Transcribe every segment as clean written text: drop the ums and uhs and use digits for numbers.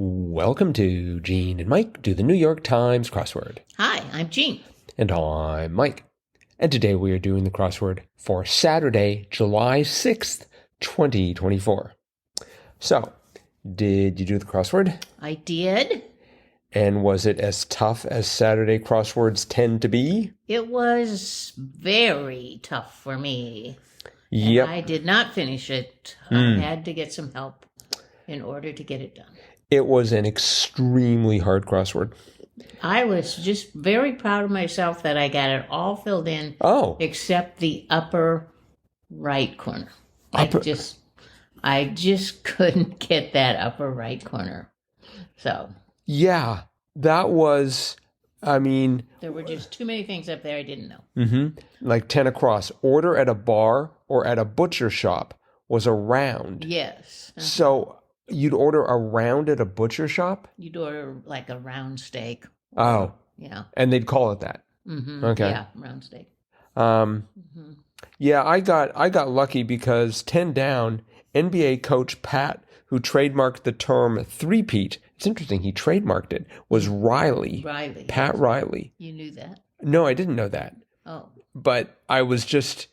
Welcome to Gene and Mike do the New York Times crossword. Hi, I'm Jean. And I'm Mike. And today we are doing the crossword for Saturday, July 6th, 2024. So, did you do the crossword? I did. And was it as tough as Saturday crosswords tend to be? It was very tough for me. Yep. And I did not finish it. I had to get some help in order to get it done. It was an extremely hard crossword. I was just very proud of myself that I got it all filled in. Oh. Except the upper right corner. I just couldn't get that upper right corner. So. Yeah, that was, there were just too many things up there I didn't know. Like 10 across. Order at a bar or at a butcher shop was a round. Yes. So you'd order a round at a butcher shop? You'd order like a round steak. Oh. Yeah. And they'd call it that. Mm-hmm. Okay. Yeah, round steak. Yeah, I got lucky because 10 down, NBA coach Pat, who trademarked the term three-peat, it's interesting, he trademarked it, was Riley. Riley. Pat Riley. You knew that? No, I didn't know that. Oh. But I was just,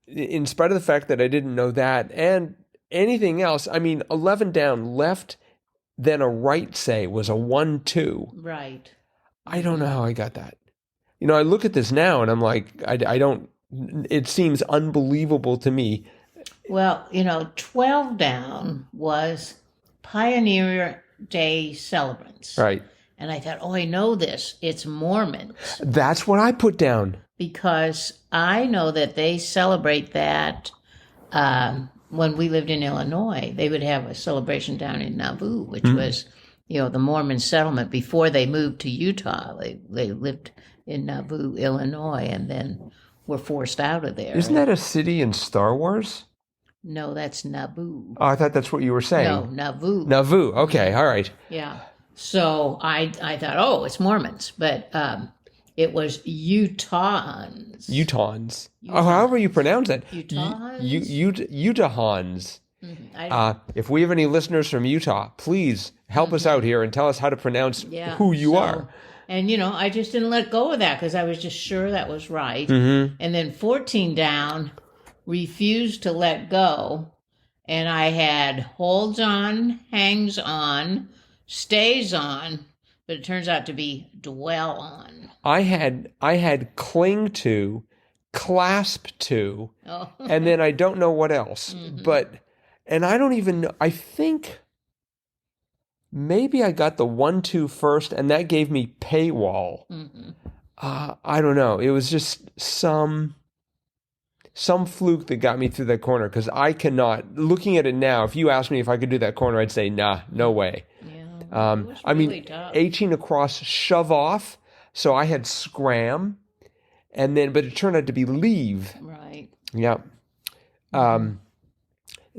in spite of the fact that I didn't know that and anything else, 11 down left, then a right say was a 1-2. Right. I don't know how I got that. I look at this now and I'm like, I don't, it seems unbelievable to me. Well, 12 down was Pioneer Day celebrants. Right. And I thought, I know this. It's Mormons. That's what I put down. Because I know that they celebrate that when we lived in Illinois. They would have a celebration down in Nauvoo, which was, the Mormon settlement before they moved to Utah. They lived in Nauvoo, Illinois, and then were forced out of there. Isn't that a city in Star Wars? No, that's Nauvoo. Oh, I thought that's what you were saying. No, Nauvoo. Nauvoo. Okay. All right. Yeah. So I thought, it's Mormons, but it was Utahns. Utahns. Oh, however you pronounce it. Utahns? Utahns. Mm-hmm. If we have any listeners from Utah, please help us out here and tell us how to pronounce who you are. And, I just didn't let go of that because I was just sure that was right. Mm-hmm. And then 14 down, refused to let go. And I had holds on, hangs on, stays on, but it turns out to be dwell on. I had cling to, clasp to, and then I don't know what else. And I don't even know, I think maybe I got the 1-2 first, and that gave me paywall. I don't know. It was just some fluke that got me through that corner, because I cannot, looking at it now, if you asked me if I could do that corner, I'd say, nah, no way. Yeah, it was really tough. 18 across, shove off, so I had scram, but it turned out to be leave. Right. Yeah.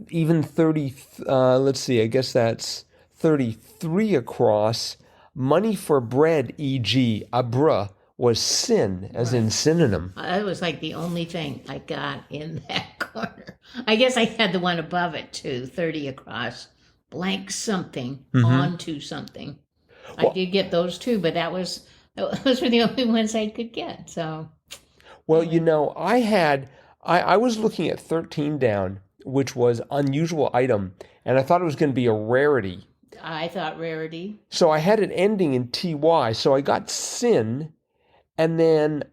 Even 30, let's see, I guess that's 33 across, money for bread, e.g., abra, was sin, as in synonym. That was like the only thing I got in that corner. I guess I had the one above it too, 30 across, blank something, onto something. Well, I did get those too, but those were the only ones I could get. So, well, I was looking at 13 down, which was unusual item, and I thought it was going to be a rarity. I thought rarity. So I had it ending in ty, so I got sin. And then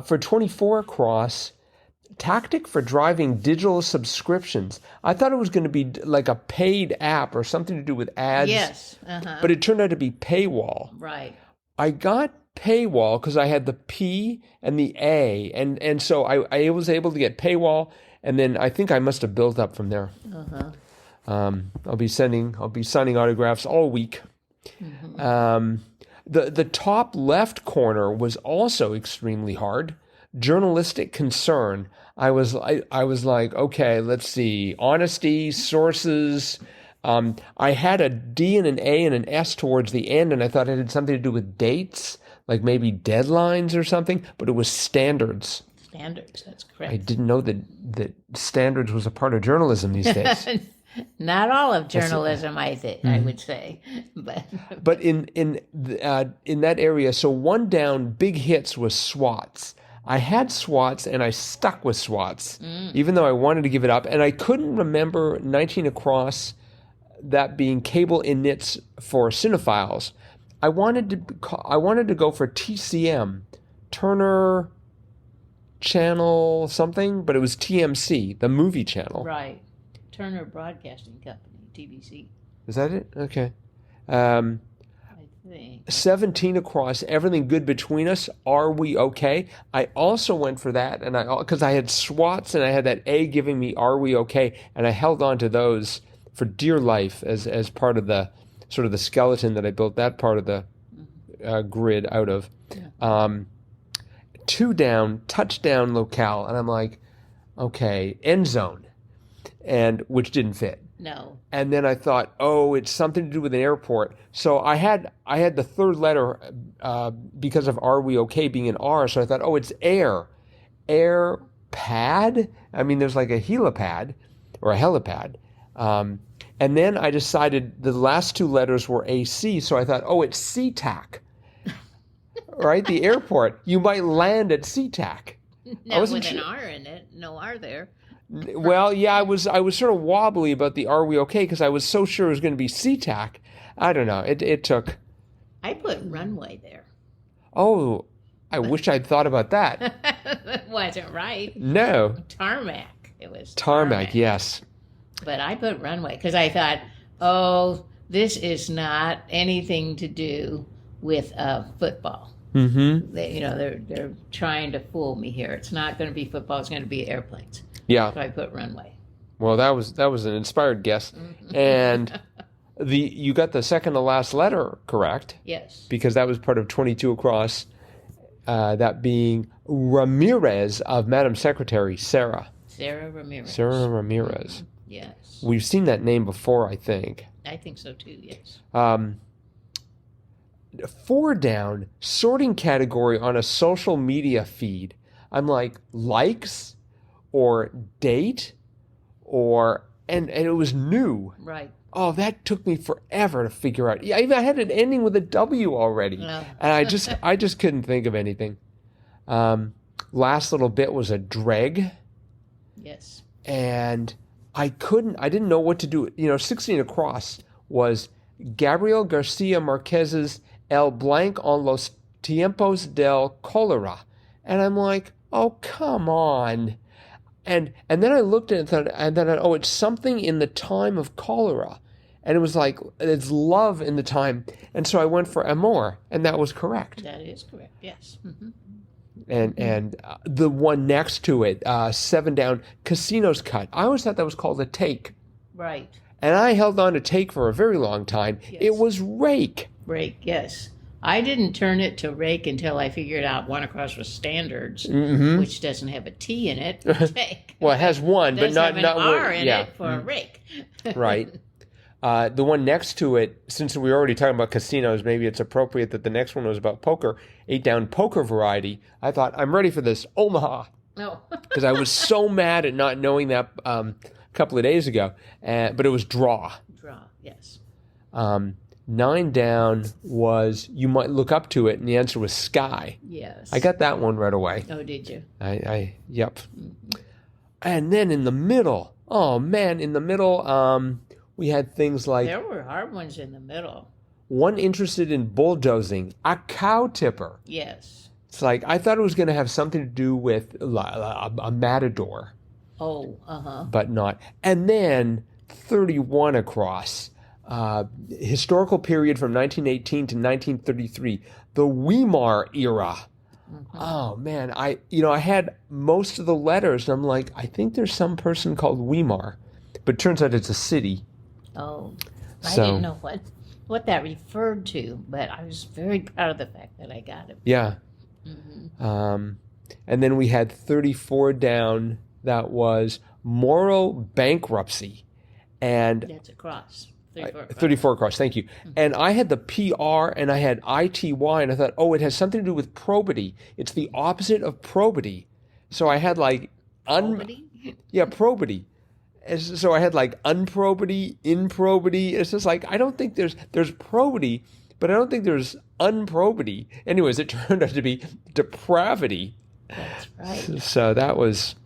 for 24 across, tactic for driving digital subscriptions. I thought it was going to be like a paid app or something to do with ads. Yes. But it turned out to be paywall. Right. I got paywall because I had the P and the A. And so I was able to get paywall. And then I think I must have built up from there. I'll be signing autographs all week. The top left corner was also extremely hard. Journalistic concern. I was like, okay, let's see. Honesty, sources. I had a D and an A and an S towards the end, and I thought it had something to do with dates, like maybe deadlines or something, but it was standards. Standards, that's correct. I didn't know that standards was a part of journalism these days. Not all of journalism, I would say, But in that area, so one down, big hits was SWATs. I had SWATs and I stuck with SWATs, even though I wanted to give it up. And I couldn't remember 19 across, that being cable in knits for cinephiles. I wanted to go for TCM, Turner Channel something, but it was TMC, the movie channel. Right. Turner Broadcasting Company, TBC. Is that it? Okay. I think. 17 across, everything good between us. Are we okay? I also went for that, and because I had SWATs and I had that A giving me "Are we okay?" and I held on to those for dear life as part of the sort of the skeleton that I built that part of the grid out of. Yeah. 2 down, touchdown locale, and I'm like, okay, end zone, and which didn't fit. No. And then I thought, oh, it's something to do with an airport. So I had the third letter because of "Are we okay?" being an R. So I thought, oh, it's air pad. I mean, there's like a helipad or a helipad. And then I decided the last 2 letters were AC. So I thought, oh, it's SeaTac. Right, the airport. You might land at SeaTac. Now with an R in it, no R there. Well, yeah, I was sort of wobbly about the "Are we okay?" because I was so sure it was going to be SeaTac. I don't know. It took. I put runway there. Oh, I wish I'd thought about that. It wasn't right. No. Tarmac. It was tarmac. Yes. But I put runway because I thought, oh, this is not anything to do with football. Mm-hmm. They're trying to fool me here. It's not going to be football. It's going to be airplanes. Yeah. So I put runway. Well, that was an inspired guess, and you got the second to last letter correct. Yes. Because that was part of 22 across. That being Ramirez of Madam Secretary Sarah. Sarah Ramirez. Sarah Ramirez. Yes. We've seen that name before, I think. I think so too. Yes. 4 down, sorting category on a social media feed. I'm like, likes or date and it was new. Right. Oh, that took me forever to figure out. Yeah, I had it ending with a W already. No. And I just couldn't think of anything. Last little bit was a dreg. Yes. And I didn't know what to do. 16 across was Gabriel Garcia Marquez's El Blanc on los Tiempos del Cólera. And I'm like, oh, come on. And then I looked at it and thought, oh, it's something in the time of cholera. And it was like, it's love in the time. And so I went for amor, and that was correct. That is correct, yes. Mm-hmm. And the one next to it, 7 down, Casino's Cut. I always thought that was called a take. Right. And I held on to take for a very long time. Yes. It was rake. Rake, yes. I didn't turn it to rake until I figured out one across was standards, which doesn't have a T in it for take. Well, it has one, but not an R in it for a rake. Right. The one next to it, since we were already talking about casinos, maybe it's appropriate that the next one was about poker. 8 down, poker variety. I thought, I'm ready for this. Omaha. No. Because I was so mad at not knowing that a couple of days ago. But it was draw. Draw, yes. 9 down was you might look up to it, and the answer was sky. Yes. I got that one right away. Oh, did you? Yep. Mm-hmm. And then in the middle, we had things like... There were hard ones in the middle. One interested in bulldozing, a cow tipper. Yes. It's like, I thought it was going to have something to do with a matador. Oh, uh-huh. But not. And then 31 across... historical period from 1918 to 1933, the Weimar era. Mm-hmm. Oh man, I had most of the letters, and I'm like, I think there's some person called Weimar, but it turns out it's a city. Oh, I didn't know what that referred to, but I was very proud of the fact that I got it. Yeah. Mm-hmm. And then we had 34 down. That was moral bankruptcy, and that's across. 34 across, thank you. Mm-hmm. And I had the PR and I had ITY, and I thought, oh, it has something to do with probity. It's the opposite of probity. So I had like... Probity? Yeah, probity. So I had like unprobity, improbity. It's just like, I don't think there's probity, but I don't think there's unprobity. Anyways, it turned out to be depravity. That's right. So that was...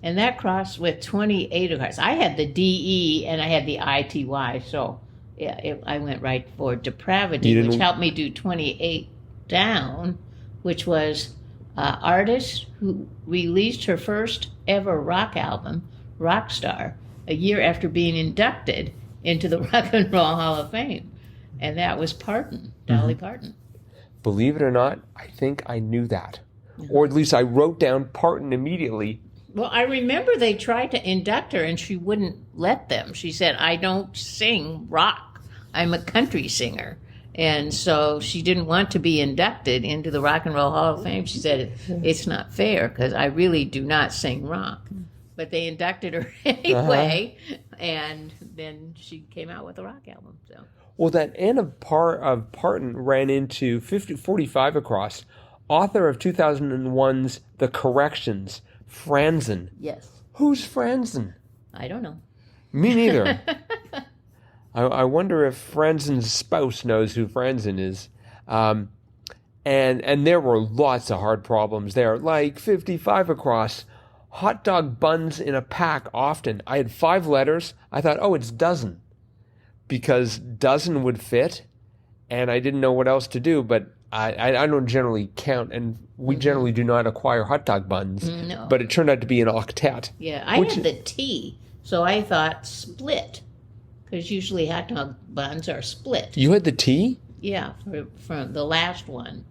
And that crossed with 28 across. I had the DE and I had the ITY, so yeah, I went right for depravity, which helped me do 28 down, which was artist who released her first ever rock album, Rockstar, a year after being inducted into the Rock and Roll Hall of Fame. And that was Parton, Dolly Parton. Believe it or not, I think I knew that. Or at least I wrote down Parton immediately. Well, I remember they tried to induct her and she wouldn't let them. She said, I don't sing rock. I'm a country singer. And so she didn't want to be inducted into the Rock and Roll Hall of Fame. She said, it's not fair because I really do not sing rock. But they inducted her anyway, and then she came out with a rock album. So. Well, that Anne of Parton ran into 45 across, author of 2001's The Corrections, Franzen. Yes. Who's Franzen? I don't know. Me neither. I wonder if Franzen's spouse knows who Franzen is. And there were lots of hard problems there, like 55 across. Hot dog buns in a pack often. I had 5 letters. I thought, oh, it's dozen. Because dozen would fit, and I didn't know what else to do, but I don't generally count, and we generally do not acquire hot dog buns. No. But it turned out to be an octet. Yeah, I had the T, so I thought split, because usually hot dog buns are split. You had the T? Yeah, from the last one,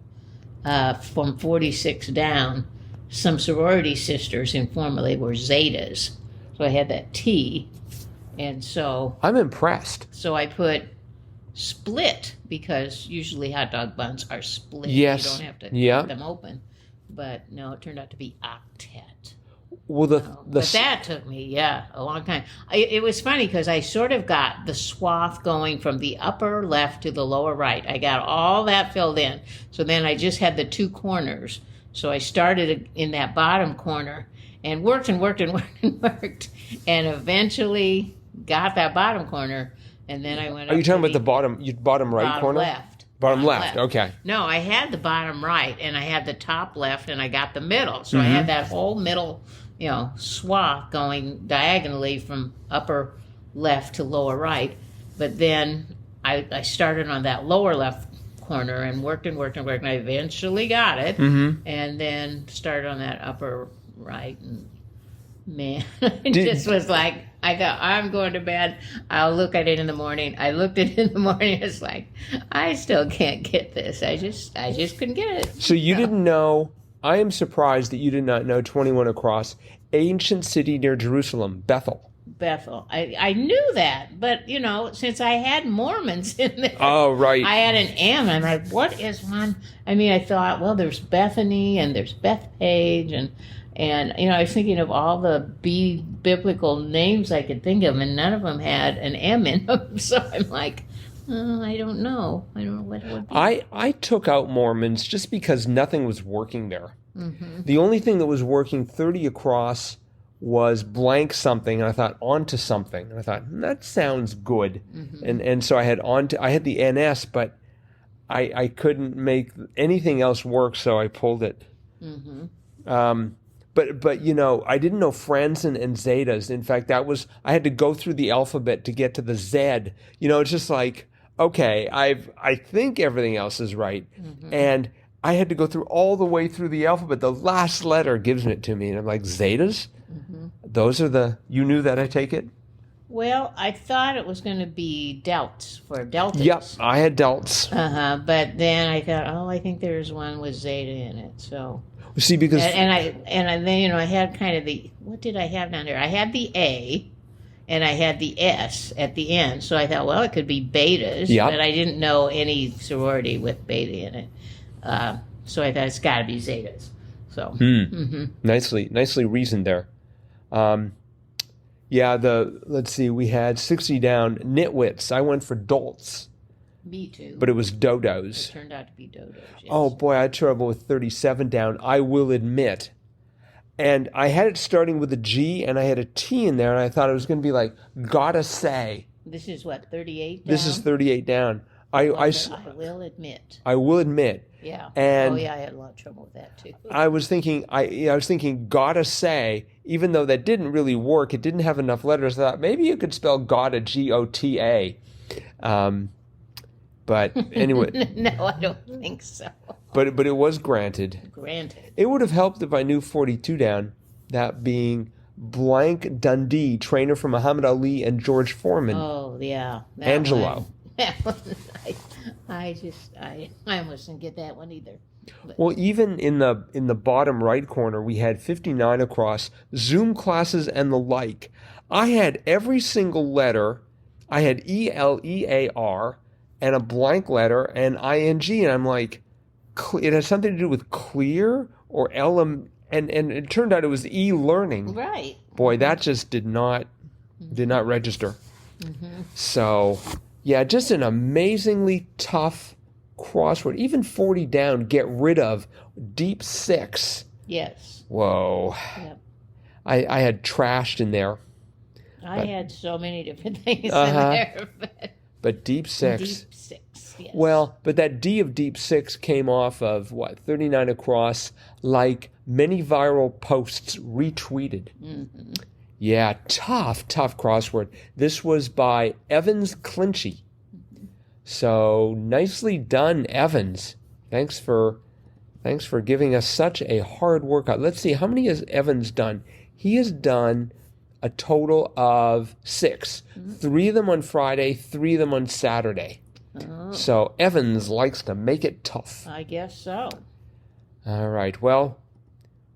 from 46 down. Some sorority sisters informally were Zetas, so I had that T, and so... I'm impressed. So I put split, because usually hot dog buns are split. Yes. You don't have to cut them open. But no, it turned out to be octet. Well, but that took me, a long time. It was funny because I sort of got the swath going from the upper left to the lower right. I got all that filled in. So then I just had the 2 corners. So I started in that bottom corner and worked and worked and worked and worked, and eventually got that bottom corner. And then I went. Are you talking about the bottom right corner? Left. Bottom left. Okay. No, I had the bottom right, and I had the top left, and I got the middle. So I had that whole middle, swath going diagonally from upper left to lower right. But then I started on that lower left corner and worked and worked and worked, and I eventually got it, and then started on that upper right, and man, it just was like, I thought, I'm going to bed, I'll look at it in the morning. I looked at it in the morning, it's like, I still can't get this. I just couldn't get it. So you didn't know, I am surprised that you did not know 21 across, ancient city near Jerusalem, Bethel. I knew that, but, since I had Mormons in there. Oh, right. I had an M, and I'm like, what is one? I mean, I thought, well, there's Bethany, and there's Bethpage, and I was thinking of all the biblical names I could think of, and none of them had an M in them. So I'm like, I don't know. I don't know what it would be. I took out Mormons just because nothing was working there. Mm-hmm. The only thing that was working 30 across was blank something, and I thought onto something, and I thought that sounds good, and so I had the NS, but I couldn't make anything else work, so I pulled it. But I didn't know Franzen and Zetas. In fact, I had to go through the alphabet to get to the Z. It's just like, okay, I think everything else is right, and I had to go through all the way through the alphabet. The last letter gives it to me, and I'm like, Zetas? Those are you knew that, I take it? Well, I thought it was going to be delts for deltas. Yep, I had delts. But then I thought, I think there's one with zeta in it. So see, because and then I had kind of what did I have down there? I had the A, and I had the S at the end. So I thought, well, it could be betas, but I didn't know any sorority with beta in it. So I thought it's got to be zetas. So nicely reasoned there. Let's see, we had 60 down, nitwits. I went for dolts. Me too. But it was dodos. It turned out to be dodos, yes. Oh boy, I had trouble with 37 down, I will admit. And I had it starting with a G, and I had a T in there, and I thought it was going to be like, gotta say. This is what, 38 down? This is 38 down. I will admit. I will admit. Yeah. And I had a lot of trouble with that too. I was thinking, gotta say, even though that didn't really work, it didn't have enough letters. I thought maybe you could spell gotta, G-O-T-A. But anyway. No, I don't think so. But it was granted. Granted. It would have helped if I knew 42 down, that being Blank Dundee, trainer for Muhammad Ali and George Foreman. Oh, yeah. Angelo. I almost didn't get that one either. But. Well, even in the bottom right corner, we had 59 across, Zoom classes and the like. I had every single letter. I had E-L-E-A-R and a blank letter and I-N-G, and I'm like, it has something to do with clear or and it turned out it was e-learning. Right. Boy, that just did not register. Mm-hmm. So, yeah, just an amazingly tough crossword. Even 40 down, get rid of deep 6. Yes. Whoa. Yep. I had trashed in there. I had so many different things in there. But deep 6. Deep 6, yes. Well, but that D of deep 6 came off of, 39 across, like many viral posts retweeted. Mm-hmm. Yeah, tough crossword. This was by Evans Clinchy. Mm-hmm. So nicely done, Evans. Thanks for giving us such a hard workout. Let's see, how many has Evans done? He has done a total of 6. Mm-hmm. 3 of them on Friday, 3 of them on Saturday. Oh. So Evans likes to make it tough. I guess so. All right. Well,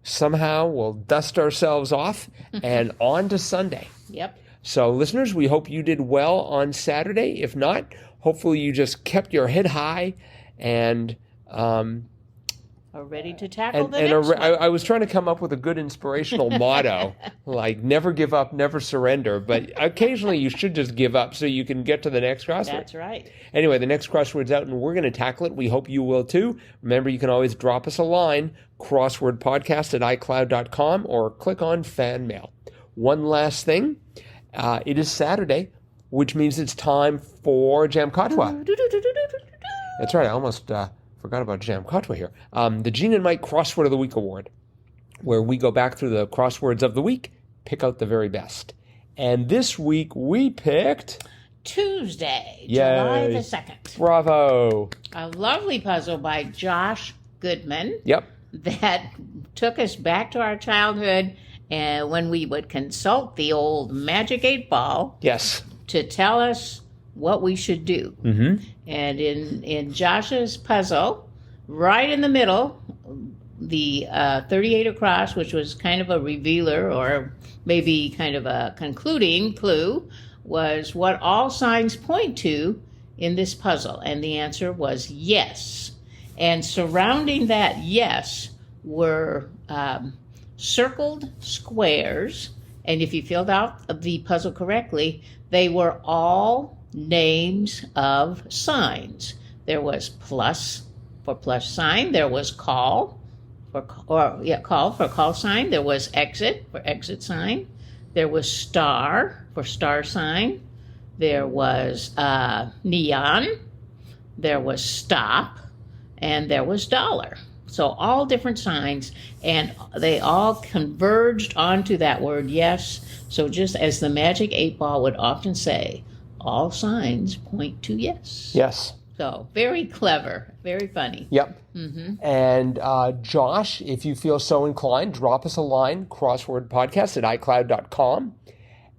somehow we'll dust ourselves off and on to Sunday. Yep. So listeners, we hope you did well on Saturday. If not, hopefully you just kept your head high and are ready to tackle the next one. I was trying to come up with a good inspirational motto, like never give up, never surrender. But occasionally you should just give up so you can get to the next crossword. That's right. Anyway, the next crossword's out and we're going to tackle it. We hope you will too. Remember, you can always drop us a line, crosswordpodcast@icloud.com, or click on fan mail. One last thing. It is Saturday, which means it's time for Jam Katwa. That's right. I almost forgot about Jam Katwa here. The Gene and Mike Crossword of the Week Award, where we go back through the crosswords of the week, pick out the very best. And this week we picked Tuesday, July the 2nd. Bravo. A lovely puzzle by Josh Goodman. Yep. That took us back to our childhood and when we would consult the old Magic 8 Ball. Yes. To tell us what we should do. Mm-hmm. And in Josh's puzzle, right in the middle, the 38 across, which was kind of a revealer or maybe kind of a concluding clue, was what all signs point to in this puzzle. And the answer was yes. And surrounding that yes were circled squares. And if you filled out the puzzle correctly, they were all names of signs. There was plus for plus sign. There was call for call sign. There was exit for exit sign. There was star for star sign. There was neon. There was stop, and there was dollar. So all different signs, and they all converged onto that word yes. So just as the Magic 8 Ball would often say, all signs point to yes. Yes. So very clever, very funny. Yep. Mm-hmm. And Josh, if you feel so inclined, drop us a line, crosswordpodcast@icloud.com,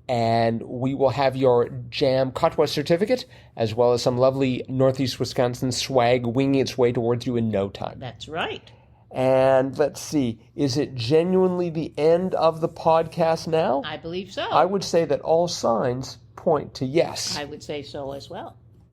and we will have your Jam Katwa certificate, as well as some lovely Northeast Wisconsin swag winging its way towards you in no time. That's right. And let's see, is it genuinely the end of the podcast now? I believe so. I would say that all signs point to yes. I would say so as well.